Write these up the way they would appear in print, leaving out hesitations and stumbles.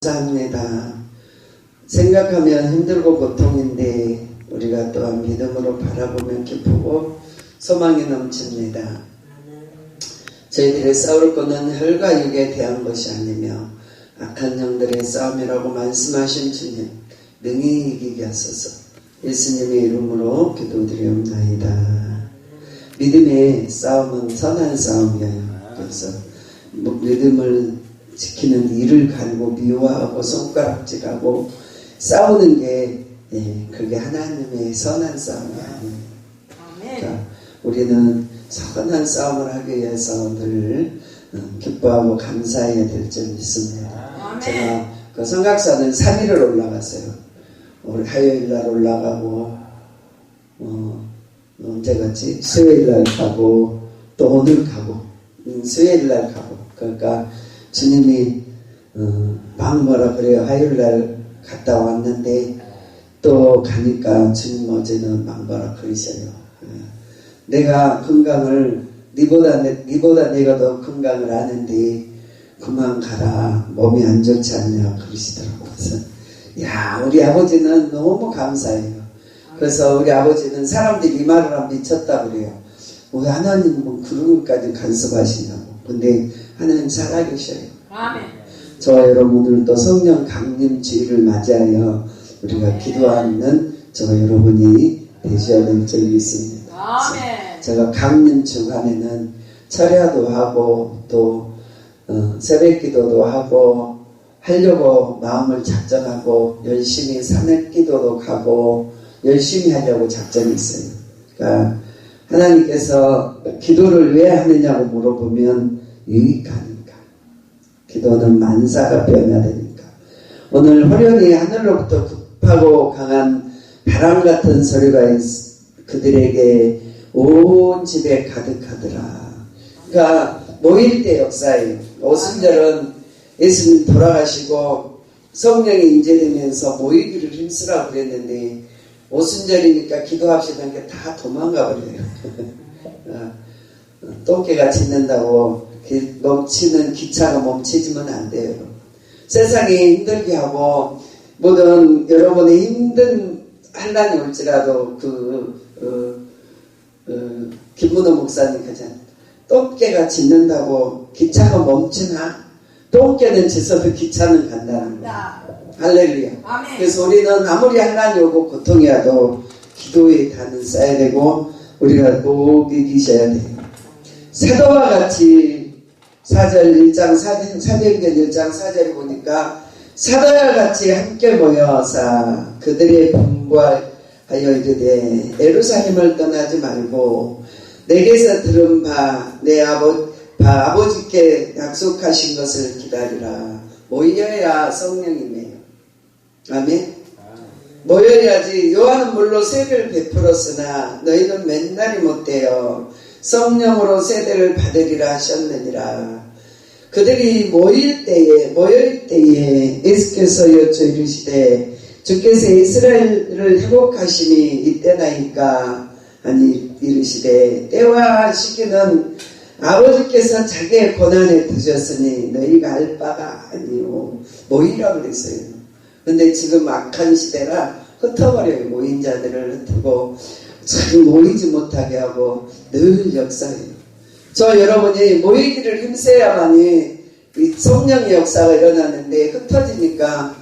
감사합니다. 생각하면 힘들고 고통인데 우리가 또한 믿음으로 바라보면 기쁘고 소망이 넘칩니다. 저희들의 싸울 것은 혈과 육에 대한 것이 아니며 악한 영들의 싸움이라고 말씀하신 주님 능히 이기게 하소서. 예수님의 이름으로 기도드리옵나이다. 믿음의 싸움은 선한 싸움이에요. 그래서 믿음을 지키는 이를 가리고 미워하고 손가락질하고 싸우는 게 그게 하나님의 선한 싸움이 아니에요. 그러니까 우리는 선한 싸움을 하기 위해서 늘 기뻐하고 감사해야 될 줄 믿습니다. 제가 그 성곽산을 3일을 올라갔어요. 오늘 화요일날 올라가고 언제 갔지? 수요일날 가고 또 오늘 가고 수요일날 가고 그러니까 주님이 막 뭐라 그래요. 화요일날 갔다 왔는데 또 가니까 주님 어제는 막 뭐라 그러셔요. 내가 건강을 니보다 내가 더 건강을 아는데 그만 가라. 몸이 안 좋지 않냐 그러시더라고요. 그래서 야 우리 아버지는 너무 감사해요. 그래서 우리 아버지는 사람들이 이 말을 하면 미쳤다 그래요. 왜 하나님 뭐 그런 것까지 간섭하시냐고. 근데 하나님 살아계셔요. 아멘. 저와 여러분들 또 성령 강림 주일을 맞이하여 우리가 기도하는 저와 여러분이 되셔야 될 줄 믿습니다. 아멘. 제가 강림 주간에는 철야도 하고 또 새벽 기도도 하고 하려고 마음을 작정하고 열심히 산악 기도도 가고 열심히 하려고 작정이 있어요. 그러니까 하나님께서 기도를 왜 하느냐고 물어보면 유익하니까. 기도는 만사가 변화되니까. 오늘 호련히 하늘로부터 급하고 강한 바람 같은 소리가 그들에게 온 집에 가득하더라. 그러니까 모일 때 역사예요. 오순절은 예수님 돌아가시고 성령이 임재되면서 모이기를 힘쓰라고 그랬는데 오순절이니까 기도합시다는 게 다 도망가 버려요. 똥개가 짖는다고 멈추는 기차가 멈추지면 안 돼요. 세상이 힘들게 하고 모든 여러분의 힘든 환난이 올지라도 김문호 목사님 가잖아요. 똥개가 짖는다고 기차가 멈추나? 똥개는 짖어도 기차는 간다는 거예요. 할렐루야. 아멘. 그래서 우리는 아무리 환난이 오고 고통이 와도 기도의 단을 써야 되고 우리가 꼭 이기셔야 돼요. 사도와 같이 4절 1장 사도행전 1장 4절에 보니까 사도와 같이 함께 모여서 그들의 분부하여 이르되 예루살렘을 떠나지 말고 내게서 들은 내 아버지께 약속하신 것을 기다리라. 모여야 성령이네요. 아멘. 모여야지. 요한은 물론 세례를 베풀었으나 너희는 맨날이 못되어 성령으로 세례를 받으리라 하셨느니라. 그들이 모일 때에 예수께서 여쭈 이르시되 주께서 이스라엘을 회복하시니 이때나이까 아니 이르시되 때와 시기는 아버지께서 자기의 고난에 드셨으니 너희가 알 바가 아니오. 모이라 그랬어요. 근데 지금 악한 시대라 흩어버려요. 모인 자들을 흩고 잘 모이지 못하게 하고 늘 역사해요. 저 여러분이 모이기를 힘써야만이 이 성령의 역사가 일어나는데 흩어지니까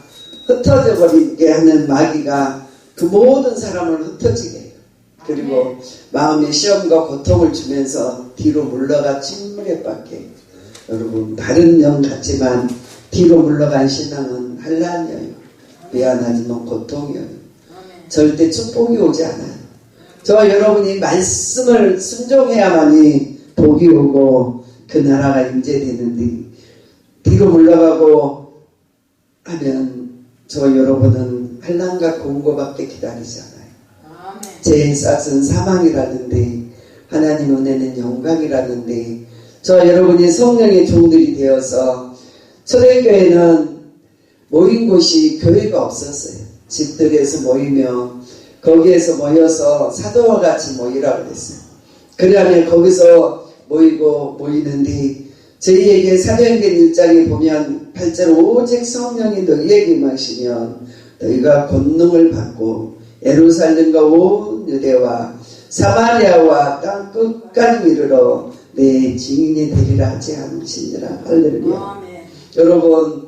흩어져 버리게 하는 마귀가 그 모든 사람을 흩어지게 해요. 그리고 마음의 시험과 고통을 주면서 뒤로 물러가 침묵에 빠게. 여러분 다른 영 같지만 뒤로 물러간 신앙은 환난이에요. 미안하지만 고통이에요. 절대 축복이 오지 않아요. 저와 여러분이 말씀을 순종해야만이 복이 오고 그 나라가 임재되는데 뒤로 물러가고 하면 저와 여러분은 환난과 공고밖에 기다리지 않아요. 죄의 싹은 사망이라는데 하나님 은혜는 영광이라는데 저와 여러분이 성령의 종들이 되어서 초대교회는 모인 곳이 교회가 없었어요. 집들에서 모이며 거기에서 모여서 사도와 같이 모이라고 그랬어요. 그러면 거기서 모이는데 저희에게 사도행전 1장에 보면 8절 오직 성령이 너희에게 임하시면 너희가 권능을 받고 예루살렘과 온 유대와 사마리아와 땅 끝까지 이르러 내 증인이 되리라 하지 않으시니라. 할렐루야. 여러분,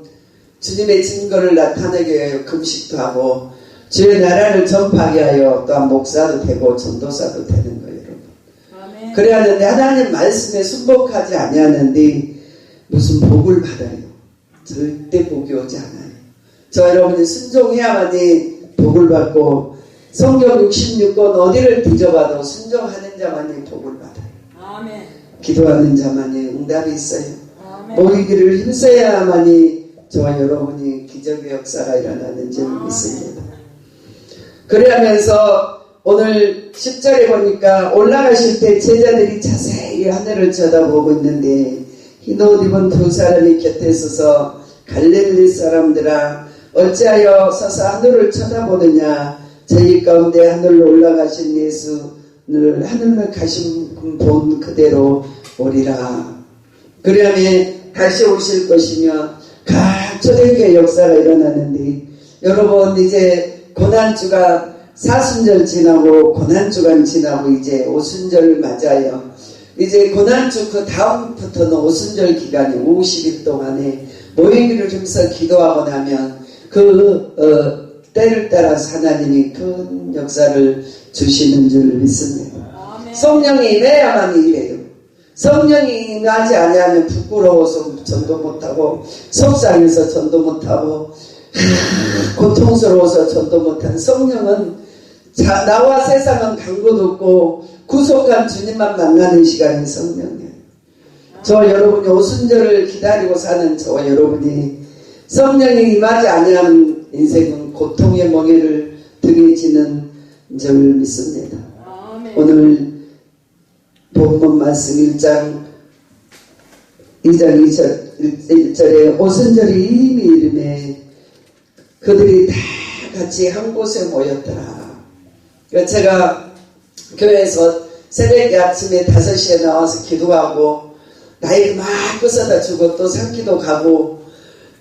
주님의 증거를 나타내게 하여 금식도 하고 주의 나라를 전파하게 하여 또한 목사도 되고 전도사도 되는 거예요, 여러분. 그래야 하는데 하나님 말씀에 순복하지 아니하는데 무슨 복을 받아요? 절대 복이 오지 않아요. 저 여러분이 순종해야만이 복을 받고 성경 66권 어디를 뒤져봐도 순종하는 자만이 복을 받아요. 아멘. 기도하는 자만이 응답이 있어요. 모이기를 힘써야만이 저와 여러분이 기적의 역사가 일어나는 줄 믿습니다. 그러면서 오늘 10절에 보니까 올라가실 때 제자들이 자세히 하늘을 쳐다보고 있는데 흰 옷 입은 두 사람이 곁에 서서 갈릴리 사람들아 어찌하여 서서 하늘을 쳐다보느냐. 저희 가운데 하늘로 올라가신 예수를 하늘로 가신 본 그대로 오리라. 그러면 다시 오실 것이며 각 초대교회 역사가 일어나는데 여러분 이제 고난주가 사순절 지나고 고난주간 지나고 이제 오순절을 맞아요. 이제 고난주 그 다음부터는 오순절 기간이 50일 동안에 모이기를 힘써 기도하고 나면 때를 따라서 하나님이 큰 역사를 주시는 줄 믿습니다. 성령이 임해야만 이래요. 성령이 임하지 아니하면 부끄러워서 전도 못하고 속상해서 전도 못하고 고통스러워서 전도 못한 성령은 나와 세상은 강구도 없고 구속한 주님만 만나는 시간이 성령이에요. 저 여러분이 오순절을 기다리고 사는 저와 여러분이 성령이 임하지 아니하는 인생은 고통의 멍에를 등에 지는 줄 믿습니다. 오늘 본문 말씀 1장 1절에 오순절이 이미 이름에 그들이 다 같이 한 곳에 모였더라. 제가 교회에서 새벽에 아침에 5시에 나와서 기도하고 나이를 막 부숴다 주고 또 산기도 가고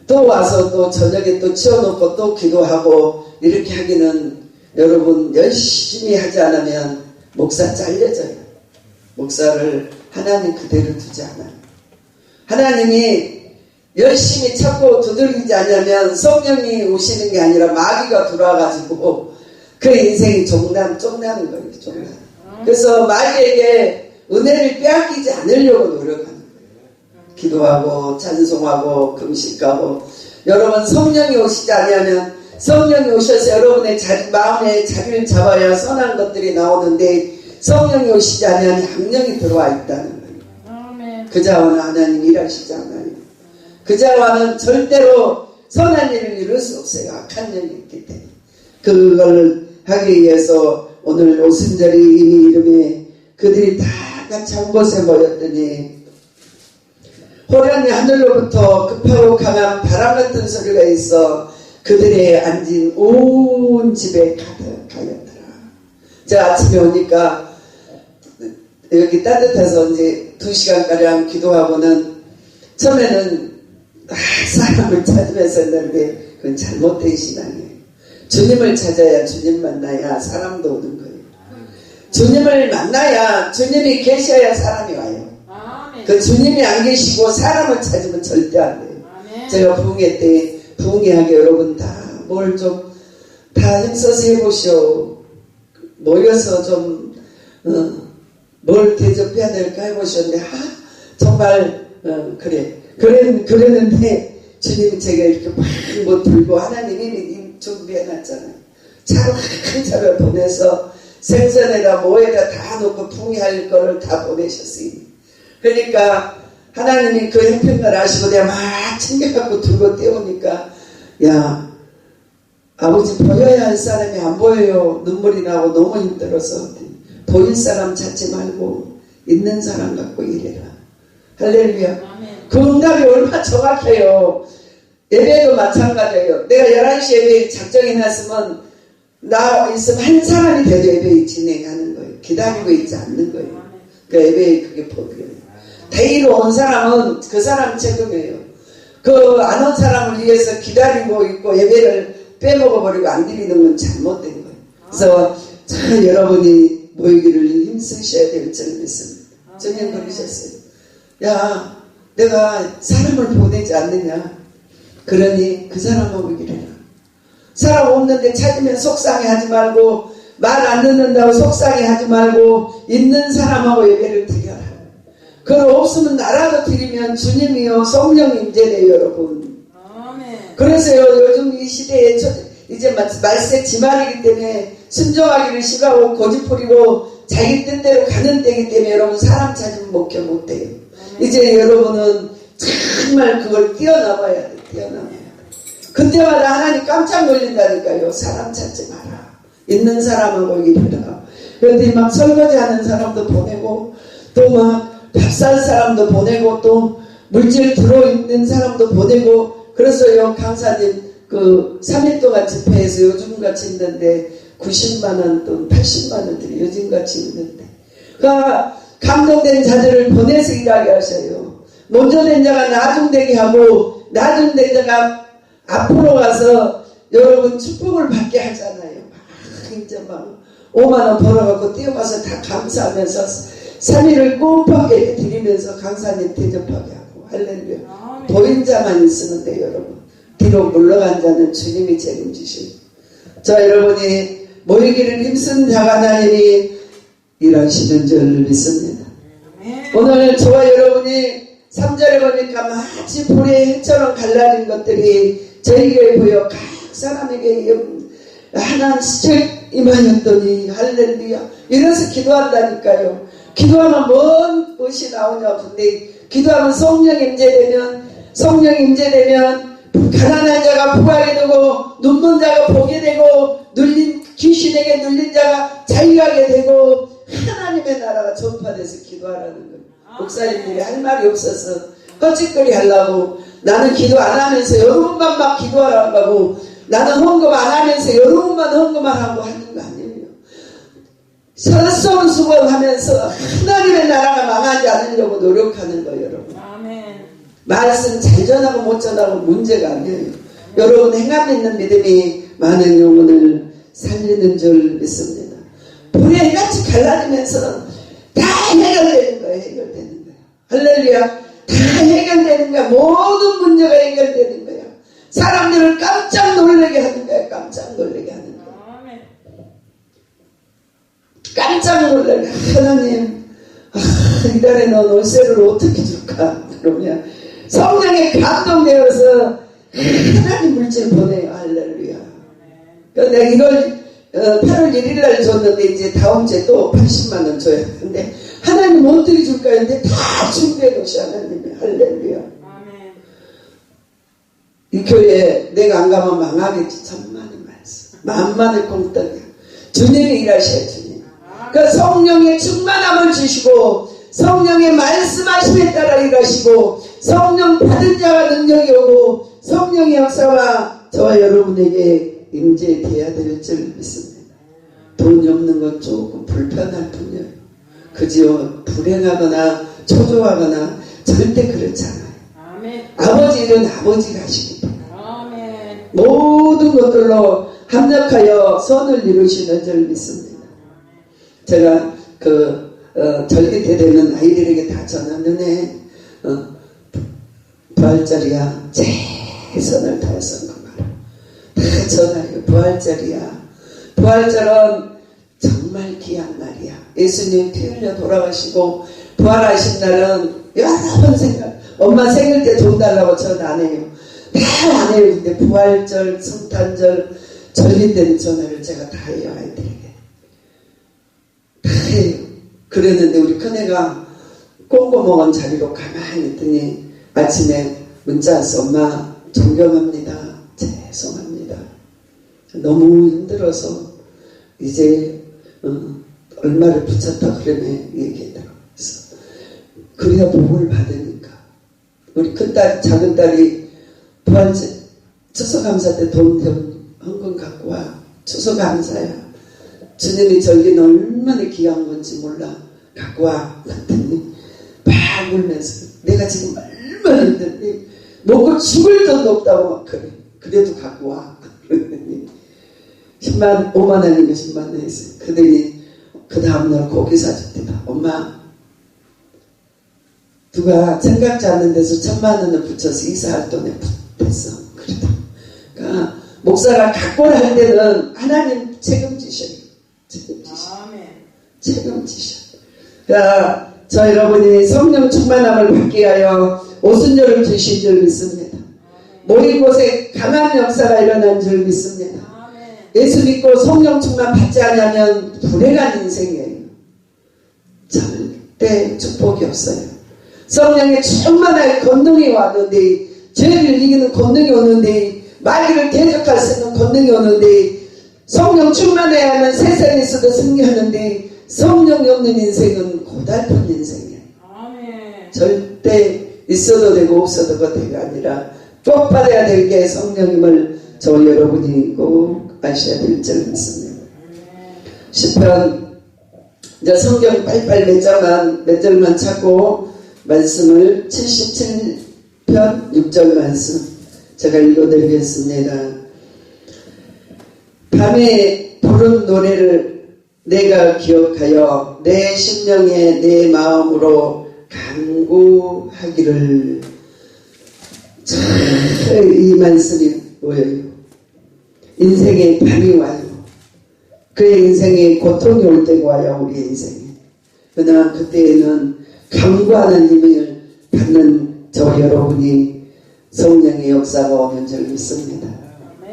또 와서 또 저녁에 또 치워놓고 또 기도하고 이렇게 하기는 여러분 열심히 하지 않으면 목사 잘려져요. 목사를 하나님 그대로 두지 않아요. 하나님이 열심히 찾고 두들기지 않으면 성령이 오시는 게 아니라 마귀가 들어와가지고 그 인생이 쫑나는 거예요. 쫑나는. 그래서 마귀에게 은혜를 빼앗기지 않으려고 노력하는 거예요. 기도하고 찬송하고 금식하고 여러분 성령이 오시지 않으면 성령이 오셔서 여러분의 마음에 자리를 잡아야 선한 것들이 나오는데 성령이 오시지 않으면 악령이 들어와 있다는 거예요. 그 자와는 하나님 일하시지 않아요. 그 자와는 절대로 선한 일을 이룰 수 없어요. 악한 영이 있기 때문에. 그걸 하기 위해서 오늘 오순절이 이미 이름에 그들이 다 같이 한 곳에 모였더니 호련히 하늘로부터 급하고 강한 바람 같은 소리가 있어 그들의 앉은 온 집에 가득하였더라. 제가 아침에 오니까 여기 따뜻해서 이제 2시간가량 기도하고는 처음에는 사람을 찾으면서 했는데 그건 잘못된 신앙이에요. 주님을 찾아야 주님 만나야 사람도 오는 거예요. 주님을 만나야 주님이 계셔야 사람이 와요. 그 주님이 안 계시고 사람을 찾으면 절대 안 돼요. 제가 부흥회 때 부흥회하게 여러분 다 뭘 좀 다 힘써서 해보시오. 모여서 좀 뭘 대접해야 될까 해보셨는데 정말 그랬는데 주님이 제가 이렇게 막 뭐 들고 하나님이 이미 준비해놨잖아요. 차로 한 차를 보내서 생선에다 뭐에다 다 놓고 풍요할 거를 다 보내셨어요. 그러니까 하나님이 그 형편을 아시고 내가 막 챙겨갖고 들고 떼우니까 야 아버지 보여야 할 사람이 안 보여요. 눈물이 나고 너무 힘들어서 보일 사람 찾지 말고 있는 사람 갖고 일해라. 할렐루야. 그 응답이 얼마나 정확해요. 예배도 마찬가지예요. 내가 11시 예배 작정해놨으면 나 있으면 한 사람이 돼도 예배 진행하는 거예요. 기다리고 있지 않는 거예요. 그 예배의 그게 법이에요. 대의로 온 사람은 그 사람 책임이에요. 그 안 온 사람을 위해서 기다리고 있고 예배를 빼먹어버리고 안 드리는 건 잘못된 거예요. 그래서 참 여러분이 모이기를 힘쓰셔야 될 줄 믿습니다. 주님 그러셨어요. 야, 내가 사람을 보내지 않느냐. 그러니 그 사람하고 기르라. 사람 없는데 찾으면 속상해하지 말고, 말 안 듣는다고 속상해하지 말고, 있는 사람하고 예배를 드려라. 그걸 없으면 나라도 드리면 주님이요 성령 임재래요, 여러분. 그래서요, 요즘 이 시대에 이제 말세 지말이기 때문에 순종하기를 싫어하고 고집부리고 자기 뜻대로 가는 때이기 때문에 여러분 사람 찾으면 목표 못해요. 이제 여러분은 정말 그걸 뛰어넘어야 돼. 뛰어넘어야 돼. 그때마다 하나님 깜짝 놀린다니까요. 사람 찾지 마라. 있는 사람하고 일하라. 그런데 막 설거지하는 사람도 보내고 또 막 밥 살 사람도 보내고 또 물질 들어있는 사람도 보내고 그래서요 강사님 그 3일 동안 집회에서 요즘같이 있는데 90만원 또 80만원들이 요즘같이 있는데 그 감동된 자들을 보내서 일하게 하셔요. 먼저 된 자가 나중되게 하고 나중된 자가 앞으로 가서 여러분 축복을 받게 하잖아요. 막 이제 막 5만원 벌어갖고 뛰어가서 다 감사하면서 3일을 꼼빡하게 드리면서 강사님 대접하게 하고 할렐루야. 보인 자만 있으면 돼요, 여러분. 뒤로 물러간 자는 주님이 책임지시고. 자, 여러분이 모이기를 힘쓴 자가 하나님이 일하시는 줄 믿습니다. 오늘 저와 여러분이 3절에 보니까 마치 불의 해처럼 갈라진 것들이 저에게 보여 각 사람에게 하나님 시절 임하였더니 할렐루야. 이래서 기도한다니까요. 기도하면 뭔 것이 나오냐. 근데 기도하면 성령 임재되면 가난한 자가 부하게 되고 눈먼 자가 보게 되고 귀신에게 눌린 자가 자유하게 되고 하나님의 나라가 전파돼서 기도하라는 거예요. 목사님들이 할 말이 없어서 헛짓거리 하려고 나는 기도 안 하면서 여러분만 막 기도하라고 하고 나는 헌금 안 하면서 여러분만 헌금하라고 하는 거 아니에요. 서러운 수고하면서 하나님의 나라가 망하지 않으려고 노력하는 거예요, 여러분. 아멘. 말씀 잘 전하고 못 전하고 문제가 아니에요. 여러분 행함 있는 믿음이 많은 영혼을 살리는 줄 믿습니다. 불에 해같이 갈라지면서 다 해결되는 거예요. 해결되는 거예요. 할렐루야. 다 해결되는 거야. 모든 문제가 해결되는 거야. 사람들을 깜짝 놀라게 하는 거야. 깜짝 놀라게 하는 거야. 깜짝 놀라게 하나님 이달에 넌 월세를 어떻게 줄까? 그러면 성령에 감동되어서 하나님 물질 보내요. 할렐루야. 내가 8월 1일 날 줬는데 이제 다음 주에 또 80만원 줘야 되는데 하나님 어떻게 줄까 했는데 다 준비해 놓으시 하나님이. 할렐루야. 이 교회에 내가 안 가면 망하겠지. 천만의 말씀. 만만의 공덕이야. 주님이 일하셔요. 주님. 그 성령의 충만함을 주시고 성령의 말씀하심에 따라 일하시고 성령 받은 자가 능력이 오고 성령의 역사가 저와 여러분에게 임재되어야 될 줄 믿습니다. 돈이 없는 건 조금 불편할 뿐이에요. 그지요. 불행하거나 초조하거나 절대 그렇지 않아요. 아멘. 아버지 일은 아버지가 하시기 바랍니다. 모든 것들로 합력하여 선을 이루시는 줄 믿습니다. 제가 절기 때 되면 아이들에게 다 전하는데 부활절이야 최선을 다해서 그말 다 전하요. 부활절이야. 부활절은 정말 귀한 날이야. 예수님 피 흘려 돌아가시고 부활하신 날은 여러 번 엄마 생일 때 돈 달라고 전 안 해요. 다 안 해요. 근데 부활절, 성탄절, 절기 때는 전화를 제가 다 해요. 아이들에게. 다 해요. 그랬는데 우리 큰애가 꽁고 먹은 자리로 가만히 있더니 아침에 문자 왔어. 엄마 존경합니다. 죄송합니다. 너무 힘들어서 이제 얼마를 붙였다 그러네 얘기했더라고요. 그래야 복을 받으니까. 우리 큰딸 작은딸이 부활절 추수감사 때 돈 헌금 갖고 와. 추수감사야. 주님이 절기는 얼마나 귀한 건지 몰라. 갖고 와. 그랬더니 막 울면서 내가 지금 얼마나 힘든데 먹고 죽을 돈도 없다고 막 그래. 그래도 갖고 와. 그랬더니 5만 원이면 10만 원 했어요. 그러더니 그 다음날 고기 사줬대요. 엄마, 누가 생각지 않는 데서 1,000만 원을 붙여서 이사할 돈에 붙였어. 그러다. 그러니까 목사가 각본을 할 때는 하나님 책임지셔요. 책임지셔. 그러니까 저 여러분이 성령 충만함을 받기 위하여 오순절을 주신 줄 믿습니다. 모인 곳에 강한 역사가 일어난 줄 믿습니다. 예수 믿고 성령 충만 받지 않으면 불행한 인생이에요. 절대 축복이 없어요. 성령의 충만한 권능이 왔는데, 죄를 이기는 권능이 오는데, 마귀를 대적할 수 있는 권능이 오는데, 성령 충만해야만 세상에서도 승리하는데, 성령이 없는 인생은 고달픈 인생이에요. 아멘. 절대 있어도 되고 없어도 되가 아니라 꼭 받아야 될 게 성령님을 저 여러분이 꼭 아셔야 될 줄 믿습니다. 10편 이제 성경 빨리빨리 몇 절만 찾고 말씀을 77편 6절 말씀 제가 읽어드리겠습니다. 밤에 부른 노래를 내가 기억하여 내 심령에 내 마음으로 간구하기를. 이 말씀이 뭐예요? 인생에 밤이 와요. 그의 인생에 고통이 올 때가 와요. 우리의 인생에. 그러나 그때에는 간구하는 힘을 받는 저 여러분이 성령의 역사가 오는 줄 믿습니다.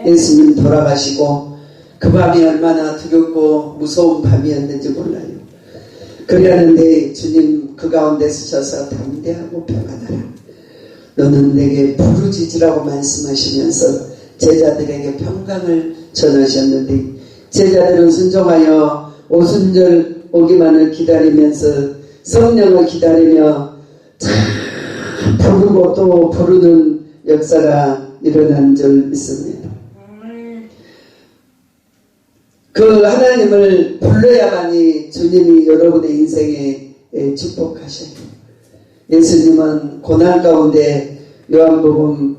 예수님 돌아가시고 그 밤이 얼마나 두렵고 무서운 밤이었는지 몰라요. 그러는데 주님 그 가운데 서셔서 담대하고 평안하라. 너는 내게 부르짖으라고 말씀하시면서 제자들에게 평강을 전하셨는데 제자들은 순종하여 오순절 오기만을 기다리면서 성령을 기다리며 부르고 또 부르는 역사가 일어난 줄 믿습니다. 그 하나님을 불러야만이 주님이 여러분의 인생에 축복하셔요. 예수님은 고난 가운데 요한복음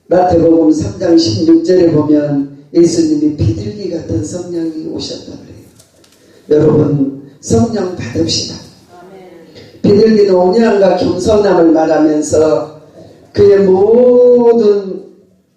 마태복음 3장 16절에 보면 예수님이 비둘기 같은 성령이 오셨다 그래요. 여러분 성령 받읍시다. 비둘기는 온유함과 겸손함을 말하면서 그의 모든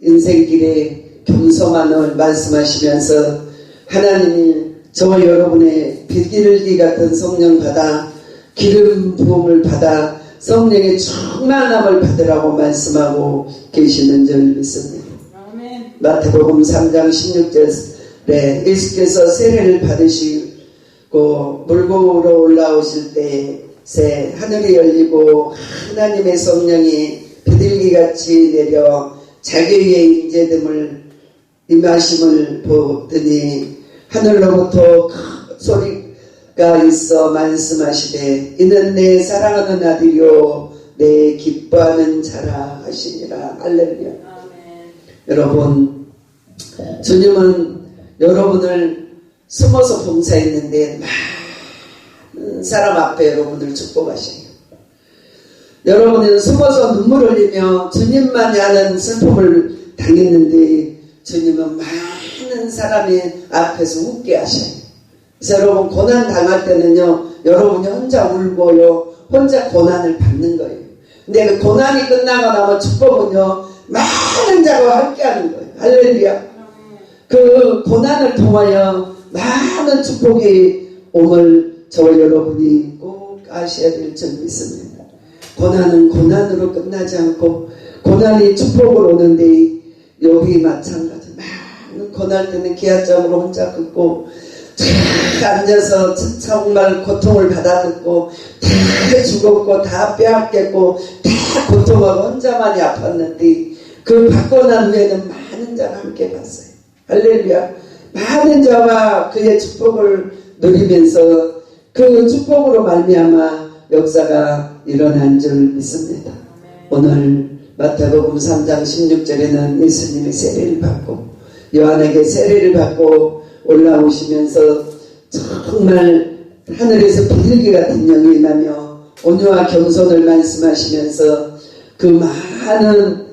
인생길에 겸손함을 말씀하시면서 하나님이 저 여러분의 비둘기 같은 성령 받아 기름 부음을 받아 성령의 충만함을 받으라고 말씀하고 계시는 줄 믿습니다. 아멘. 마태복음 3장 16절에 예수께서 세례를 받으시고 물고로 올라오실 때 새 하늘이 열리고 하나님의 성령이 비둘기같이 내려 자기 위에 임재됨을 임하심을 보더니 하늘로부터 큰 소리가 있어 말씀하시되 이는 내 사랑하는 아들이요 내 기뻐하는 자라 하시니라. 할렐루야. 여러분 주님은 여러분을 숨어서 봉사했는데 많은 사람 앞에 여러분을 축복하셔요. 여러분은 숨어서 눈물 흘리며 주님만이 아는 슬픔을 당했는데 주님은 많은 사람이 앞에서 웃게 하셔요. 그래서 여러분 고난 당할 때는요 여러분이 혼자 울고요 혼자 고난을 받는 거예요. 근데 그 고난이 끝나고 나면 축복은요 많은 자가 함께 하는 거예요. 할렐루야. 그 고난을 통하여 많은 축복이 옴을 저 여러분이 꼭 아셔야 될 줄 믿습니다. 고난은 고난으로 끝나지 않고 고난이 축복으로 오는데 여기 마찬가지 많은 고난 때는 기아장으로 혼자 긋고 앉아서 정말 고통을 받아 듣고 다 죽었고 다 빼앗겼고 다 고통하고 혼자만이 아팠는데 그 받고 난 후에는 많은 자가 함께 봤어요. 할렐루야. 많은 자와 그의 축복을 누리면서 그 축복으로 말미암아 역사가 일어난 줄 믿습니다. 오늘 마태복음 3장 16절에는 예수님이 세례를 받고 요한에게 세례를 받고 올라오시면서 정말 하늘에서 비둘기 같은 영이 임하며 온유와 겸손을 말씀하시면서 그 많은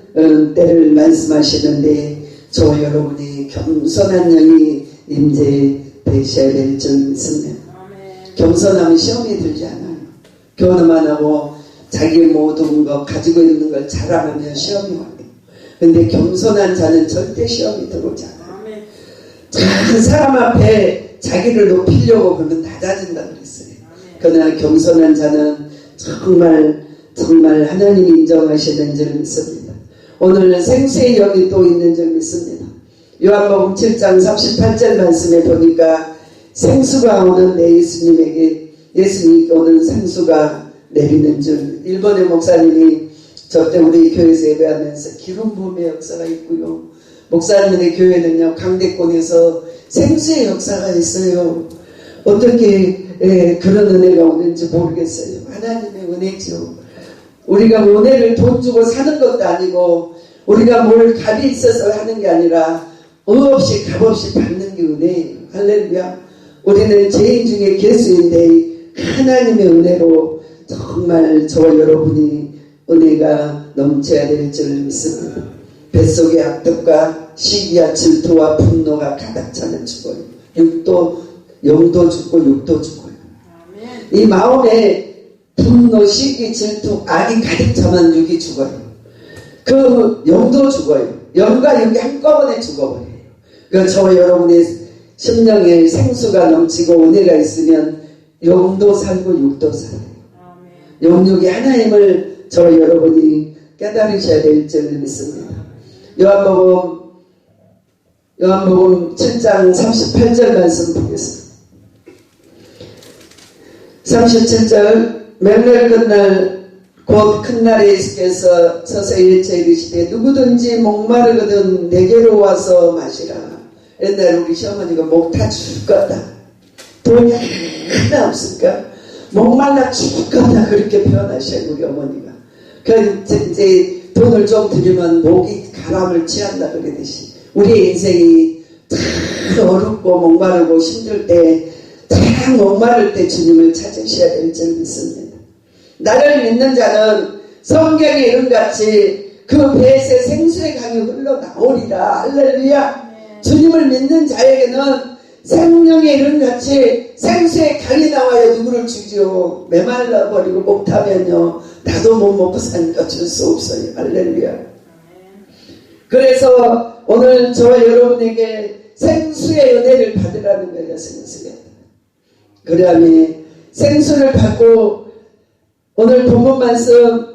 때를 말씀하시는데 저와 여러분이 겸손한 영이 임재되셔야 될 줄 믿습니다. 겸손하면 시험이 들지 않아요. 교훈만 하고 자기 모든 것 가지고 있는 걸 자랑하면 시험이 와요. 근데 겸손한 자는 절대 시험이 들어오지 않아요. 큰 사람 앞에 자기를 높이려고 그러면 낮아진다 그랬어요. 그러나 겸손한 자는 정말 하나님이 인정하시는 줄 믿습니다. 오늘 생수의 영이 또 있는 줄 믿습니다. 요한복음 7장 38절 말씀에 보니까 생수가 오는데 예수님께 오는 생수가 내리는 줄. 일본의 목사님이 저때 우리 교회에서 예배하면서 기름 부음의 역사가 있고요. 목사님의 교회는요 강대권에서 생수의 역사가 있어요. 어떻게 그런 은혜가 오는지 모르겠어요. 하나님의 은혜죠. 우리가 은혜를 돈 주고 사는 것도 아니고 우리가 뭘 값이 있어서 하는 게 아니라 없이 값없이 받는 게 은혜예요. 할렐루야. 우리는 죄인 중에 괴수인데 하나님의 은혜로 정말 저와 여러분이 은혜가 넘쳐야 될 줄 믿습니다. 뱃속에 악독과 시기와 질투와 분노가 가득 차면 죽어요. 영도 죽고 육도 죽어요. 이 마음에 분노, 시기, 질투, 악이 가득 차면 육이 죽어요. 그 영도 죽어요. 영과 육이 한꺼번에 죽어버려요. 그러니까 저와 여러분의 심령에 생수가 넘치고 은혜가 있으면 영도 살고 육도 살아요. 영육이 하나님을 저와 여러분이 깨달으셔야 될 줄 믿습니다. 요한복음 7장 38절 말씀 보겠습니다. 37절 명절 끝날 곧 큰 날에 예수께서 서서히 일체 이르시되 누구든지 목마르거든 내게로 와서 마시라. 옛날에 우리 시어머니가 목 다 죽을 거다. 돈이 하나 없을까? 목말라 죽을 거다. 그렇게 표현하셔요 우리 어머니가. 그래서 이제 돈을 좀 드리면 목이 가람을 취한다 그러듯이 우리의 인생이 참 어렵고 목마르고 힘들 때 참 목마를 때 주님을 찾으셔야 될 줄 믿습니다. 나를 믿는 자는 성경에 이름같이 그 배에서 생수의 강이 흘러나오리라. 할렐루야. 주님을 믿는 자에게는 생명의 이름같이 생수의 강이 나와야 누구를 죽이죠. 메말라버리고 목타면요 나도 못 먹고 사니까 줄 수 없어요. 할렐루야. 그래서 오늘 저와 여러분에게 생수의 은혜를 받으라는 거예요. 생수의. 그러면 생수를 받고 오늘 본문 말씀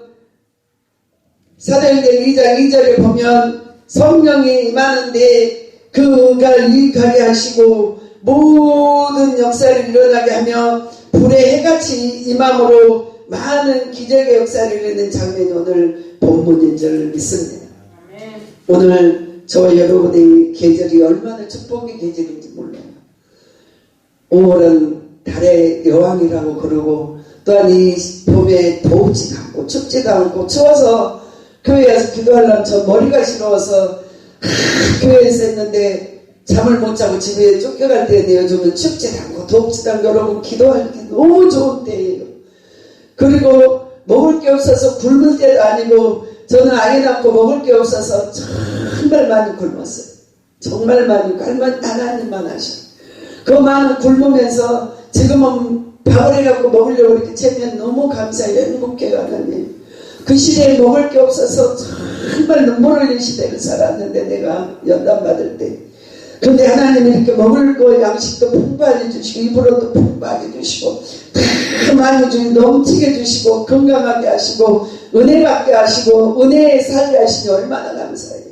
사도행전 2장 2절에 보면 성령이 임하는데 그가 유익하게 하시고 모든 역사를 일어나게 하며 불의 해같이 임함으로 많은 기적의 역사를 이루는 장면이 오늘 본문인 줄 믿습니다. 오늘 저와 여러분의 계절이 얼마나 축복의 계절인지 몰라요. 5월은 달의 여왕이라고 그러고 또한 이 봄에 더우지도 않고 춥지도 않고 추워서 교회에서 기도하려면 저 머리가 시려워서 교회에서 했는데 잠을 못 자고 집에 쫓겨갈 때에는 요즘은 춥지도 않고 덥지도 않고 여러분 기도하기 너무 좋은 때예요. 그리고 먹을 게 없어서 굶을 때도 아니고 저는 아이 낳고 먹을 게 없어서 정말 많이 굶었어요. 정말 많이 하나님만 하셔. 그 많은 굶으면서 지금은 밥을 해갖고 먹으려고 이렇게 채면 너무 감사해요. 행복해요. 하나님. 그 시대에 먹을 게 없어서 정말 눈물 흘린 시대를 살았는데 내가 연단받을 때 근데 하나님이 이렇게 먹을 거 양식도 풍부하게 주시고 입으로도 풍부하게 주시고 다 많이 주시고 넘치게 주시고 건강하게 하시고 은혜 받게 하시고 은혜에 살게 하시니 얼마나 감사해요.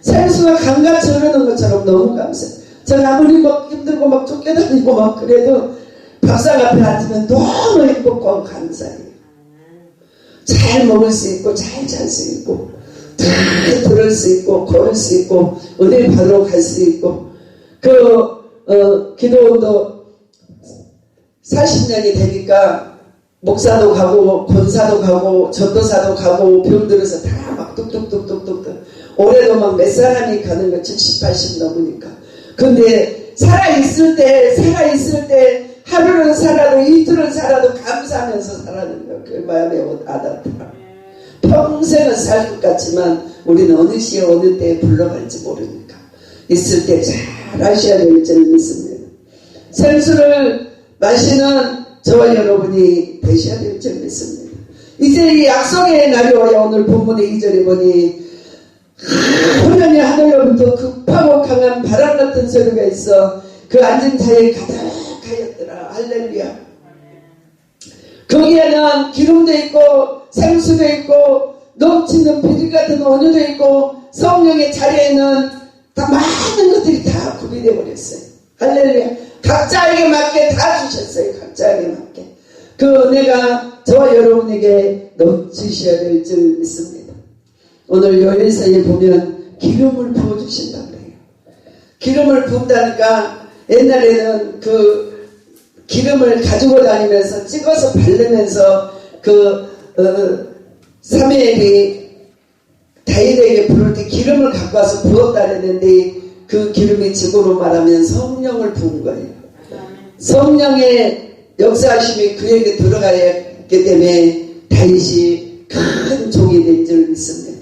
생수가 강같이 흐르는 것처럼 너무 감사해요. 저는 아무리 막 힘들고 막 쫓겨다니고 막 그래도 밥상 앞에 앉으면 너무 행복하고 감사해요. 잘 먹을 수 있고 잘 잘 수 있고 잘 들을 수 있고 걸을 수 있고 은혜 받으러 갈 수 있고 기도원도 40년이 되니까 목사도 가고 권사도 가고 전도사도 가고 병들어서 다 막 뚝뚝뚝뚝뚝 올해도 막 몇 사람이 가는 거 70, 80 넘으니까 근데 살아있을 때 하루는 살아도 이틀은 살아도 감사하면서 살아는 거 그 마음에 와닿더라. 평생을 살 것 같지만 우리는 어느 시에 어느 때에 불러갈지 모르니까 있을 때 잘 하셔야 될 줄 믿습니다. 생수를 마시는 저와 여러분이 되셔야 될 줄 믿습니다. 이제 이 약속의 날이 오여 오늘 본문의 2절에 보니 호련히 하늘로부터 급하고 강한 바람 같은 소리가 있어 그 앉은 자에 가득하였더라. 할렐루야. 거기에는 기름도 있고 생수도 있고 넘치는 비리 같은 온유도 있고 성령의 자리에는 다 많은 것들이 다 구비되어 버렸어요. 할렐루야. 각자에게 맞게 다 주셨어요. 각자에게 맞게. 그 은혜가 저와 여러분에게 넘치셔야 될 줄 믿습니다. 오늘 요일서에 보면 기름을 부어주신다고 그래요. 기름을 부은다니까 옛날에는 그 기름을 가지고 다니면서 찍어서 바르면서 사무엘이 다윗에게 부를 때 기름을 갖고 와서 부었다 그랬는데 그 기름이 직어로 말하면 성령을 부은 거예요. 성령의 역사하심이 그에게 들어가야 했기 때문에 다윗이 큰 종이 될 줄 믿습니다.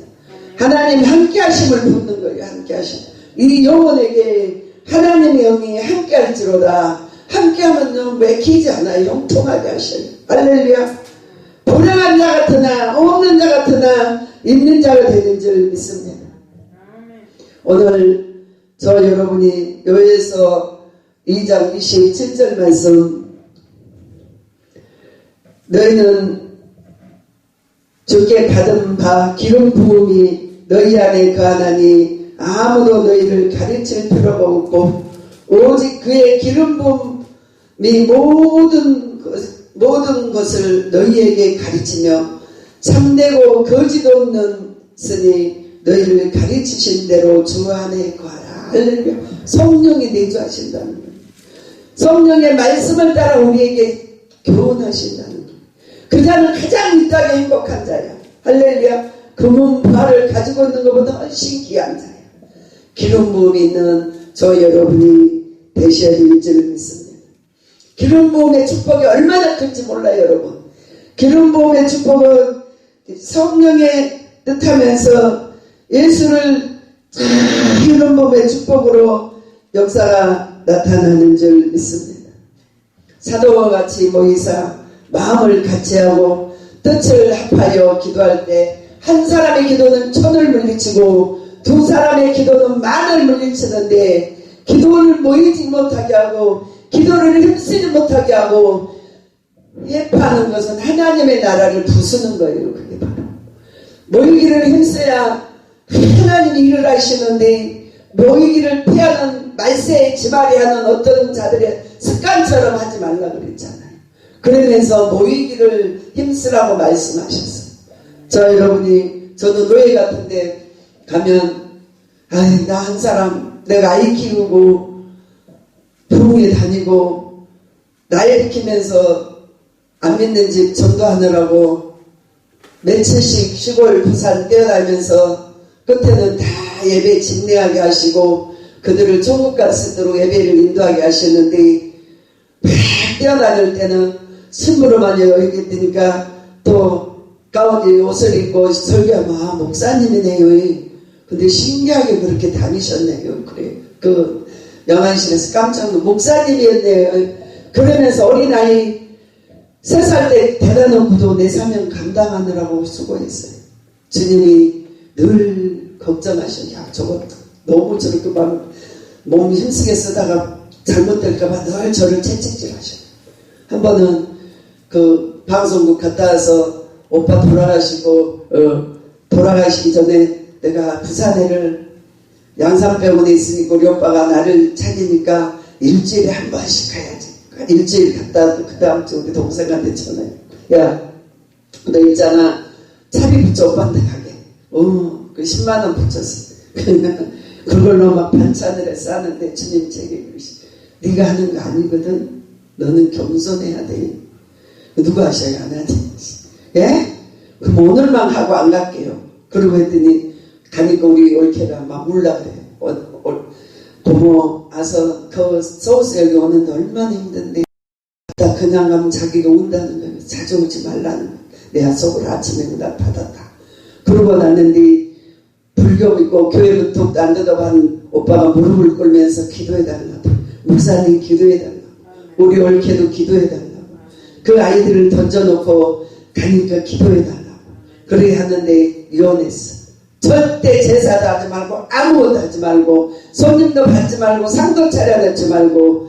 하나님 함께 하심을 붓는 거예요. 함께 하심. 이 영혼에게 하나님의 영이 함께 할지로다. 함께 하면 맥히지 않아요. 형통하게 하셔요. 할렐루야. 불행한 자 같으나 없는 자 같으나 있는 자가 되는 줄 믿습니다. 오늘 저 여러분이 요엘서 2장 27절 말씀 너희는 주께 받은 바 기름 부음이 너희 안에 거하나니 아무도 너희를 가르칠 필요가 없고 오직 그의 기름 부음이 모든 것을 너희에게 가르치며 참되고 거짓 없는 쓰니 너희를 가르치신 대로 주 안에 거하라. 할렐루야. 성령이 내주하신다는 거예요. 성령의 말씀을 따라 우리에게 교훈하신다는 거예요. 그 자는 가장 이 땅에 행복한 자야. 할렐루야. 금은 부활을 가지고 있는 것보다 훨씬 귀한 자야. 기름 부음이 있는 저 여러분이 되셔야 될 줄 믿습니다. 기름 부음의 축복이 얼마나 큰지 몰라요, 여러분. 기름 부음의 축복은 성령의 뜻하면서 예수를 기름 부음의 축복으로 역사가 나타나는 줄 믿습니다. 사도와 같이 모이사 마음을 같이하고 뜻을 합하여 기도할 때 한 사람의 기도는 천을 물리치고 두 사람의 기도는 만을 물리치는데 기도를 모이지 못하게 하고 기도를 힘쓰지 못하게 하고 예파하는 것은 하나님의 나라를 부수는 거예요. 그게 바로 모이기를 힘써야 하나님이 일을 하시는데 모이기를 피하는 말세에 지말이하는 어떤 자들의 습관처럼 하지 말라고 그랬잖아요. 그러면서 모이기를 힘쓰라고 말씀하셨어요. 저는 노예 같은데 가면 나 한 사람 내가 아이 키우고 부흥회 다니고 나이 키면서 안 믿는 집 전도하느라고 며칠씩 시골 부산 뛰어다니면서 끝에는 다 예배 진례하게 하시고 그들을 천국 갔으도록 예배를 인도하게 하셨는데 막 뛰어다닐 때는 신부로만 여기 뜨니까 또 가운데 옷을 입고 설교하면 목사님이네요. 근데 신기하게 그렇게 다니셨네요. 그래. 영안실에서 깜짝 놀라 목사님이었네요. 그러면서 어린아이 3살 때 대단한 구도 내 사명 감당하느라고 수고했어요. 주님이 늘 걱정하셔. 야, 저거 너무 저렇게 몸 힘쓰게 쓰다가 잘못될까봐 늘 저를 채찍질 하셔. 한 번은 방송국 갔다 와서 오빠 돌아가시기 전에 내가 부산에를 양산병원에 있으니까 우리 오빠가 나를 찾으니까 일주일에 한 번씩 가야지. 일주일 갔다 그 다음 주 우리 동생한테 전화해. 야, 너 있잖아. 차비 붙여 오빠한테 가게. 그 10만원 붙였어. 그걸로 막 반찬을 해서 하는데 주님 제게 그러시. 네가 하는 거 아니거든. 너는 겸손해야 돼. 누가 하셔야 안 하지? 예? 그럼 오늘만 하고 안 갈게요. 그러고 했더니 가니까 우리 올케가 막 울라 그래요. 고모 와서 서울서 여기 오는데 얼마나 힘든데 그냥 가면 자기가 운다는 거예요. 자주 오지 말라는 거예요. 내가 속으로 아침에 응답 받았다. 부르고 났는데 불교 믿고 교회 문턱도 안 뜯어간 오빠가 무릎을 꿇으면서 기도해달라고. 목사님 기도해달라고. 우리 옳게도 기도해달라고. 그 아이들을 던져놓고 가니까 기도해달라고. 그렇게 하는데 이혼했어. 절대 제사도 하지 말고 아무것도 하지 말고 손님도 받지 말고 상도 차려놓지 말고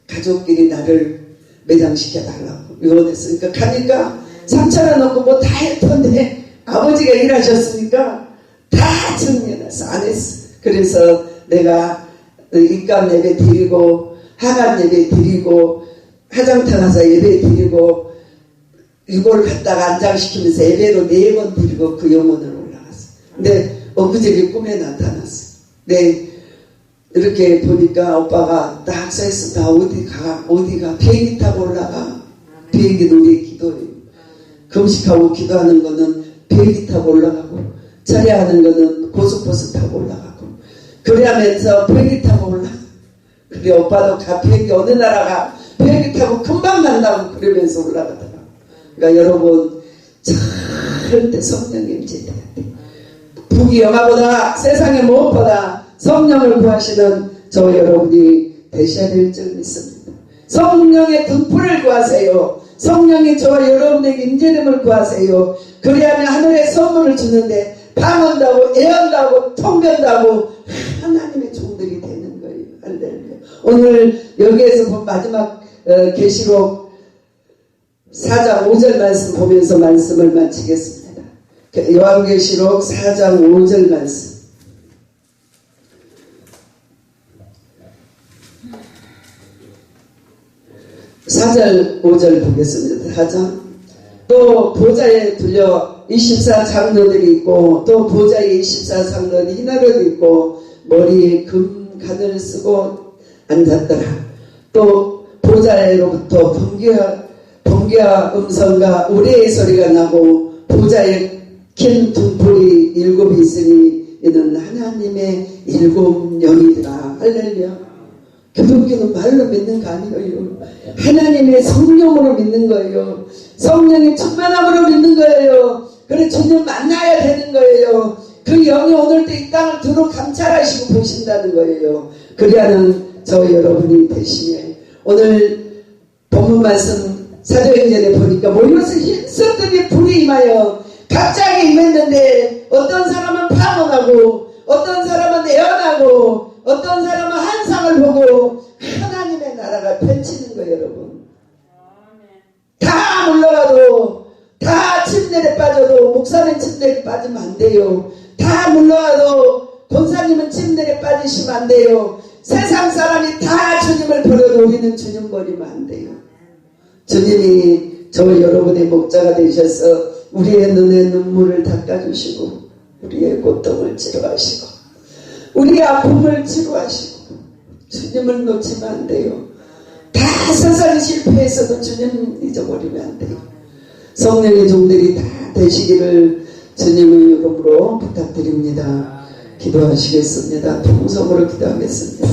가족끼리 나를 매장시켜달라고 이혼했어. 그러니까 가니까 상처를 넣고 뭐 다 했던데 아버지가 일하셨으니까 다 정리해놨어. 안 했어. 그래서 내가 입감 예배 드리고 하간 예배 드리고 화장터 가서 예배 드리고 이걸 갖다가 안장시키면서 예배로 4번 드리고 그 영혼을 올라갔어. 근데 엊그저께 꿈에 나타났어. 네, 이렇게 보니까 오빠가 딱 써있어. 나 어디가 비행기 타고 올라가. 비행기는 우리 기도해요. 금식하고 기도하는 거는 비행기 타고 올라가고 철야하는 거는 고속버스 타고 올라가고 그러면서 비행기 타고 올라가. 그래 오빠도 가 비행기 어느 나라가 비행기 타고 금방 간다고 그러면서 올라가더라. 그러니까 여러분 절대 성령 임재돼야 돼. 부귀 영화보다 세상의 무엇보다 성령을 구하시는 저 여러분이 되셔야 될 줄 믿습니다. 성령의 등불을 구하세요. 성령이 저와 여러분에게 임재됨을 구하세요. 그래야만 하늘의 선물을 주는데 방언다고 예언다고 통변다고 하나님의 종들이 되는 거예요. 할렐루야. 오늘 여기에서 본 마지막 계시록 4장 5절 말씀 보면서 말씀을 마치겠습니다. 요한계시록 4장 5절 말씀. 4절 5절 보겠습니다. 4장. 또 보좌에 들려 24장로들이 있고 또 보좌에 24장로들이 흰옷을 입고 머리에 금관을 쓰고 앉았더라. 또 보좌로부터 번개와 음성과 우레의 소리가 나고 보좌에 큰 등불이 7이 있으니 이는 하나님의 7영이더라. 할렐루야. 기독교는 말로 믿는 거 아니에요. 하나님의 성령으로 믿는 거예요. 성령의 충만함으로 믿는 거예요. 그래 주님 만나야 되는 거예요. 그 영이 오늘도 이 땅을 두루 감찰하시고 보신다는 거예요. 그리하는 저 여러분이 되시면 오늘 본문 말씀 사도행전에 보니까 모여서 힘쓰더니 불이 임하여 갑자기 임했는데 어떤 사람은 파문하고 어떤 사람은 예언하고 어떤 사람은 환상을 보고 하나님의 나라가 펼치는 거예요. 여러분 다 물러가도 다 침례에 빠져도 목사는 침례에 빠지면 안 돼요. 다 물러가도 권사님은 침례에 빠지시면 안 돼요. 세상 사람이 다 주님을 버려도 우리는 주님 버리면 안 돼요. 주님이 저 여러분의 목자가 되셔서 우리의 눈에 눈물을 닦아주시고 우리의 고통을 치료하시고 우리의 아픔을 치료하시고 주님을 놓치면 안 돼요. 다 세상이 실패해서도 주님 잊어버리면 안 돼요. 성령의 종들이 다 되시기를 주님의 이름으로 부탁드립니다. 기도하시겠습니다. 통성으로 기도하겠습니다.